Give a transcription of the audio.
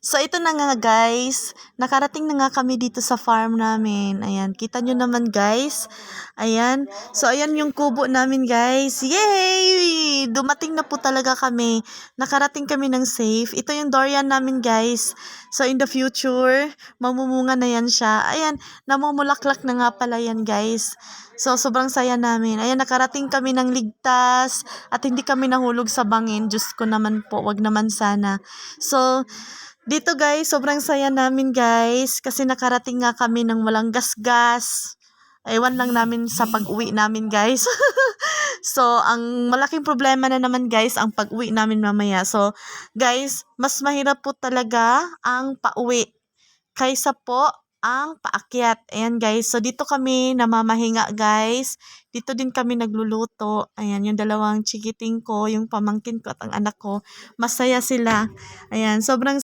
So, ito na nga guys, nakarating na nga kami dito sa farm namin. Ayan, kita nyo naman guys. Ayan. So, ayan yung kubo namin guys. Yay! Dumating na po talaga kami. Nakarating kami ng safe. Ito yung durian namin guys. So, in the future, mamumunga na yan siya. Ayan, namumulaklak na nga pala yan guys. So, sobrang saya namin. Ayan, nakarating kami ng ligtas at hindi kami nahulog sa bangin. Diyos ko naman po, wag naman sana. So, dito guys, sobrang saya namin guys kasi nakarating nga kami ng walang gasgas. Ewan lang namin sa pag-uwi namin guys. So, ang malaking problema na naman guys, ang pag-uwi namin mamaya. So, guys, mas mahirap po talaga ang pauwi kaysa po ang paakyat. Ayan guys, so dito kami namamahinga guys. Dito din kami nagluluto. Ayan, yung dalawang chikiting ko, yung pamangkin ko at ang anak ko. Masaya sila. Ayan, sobrang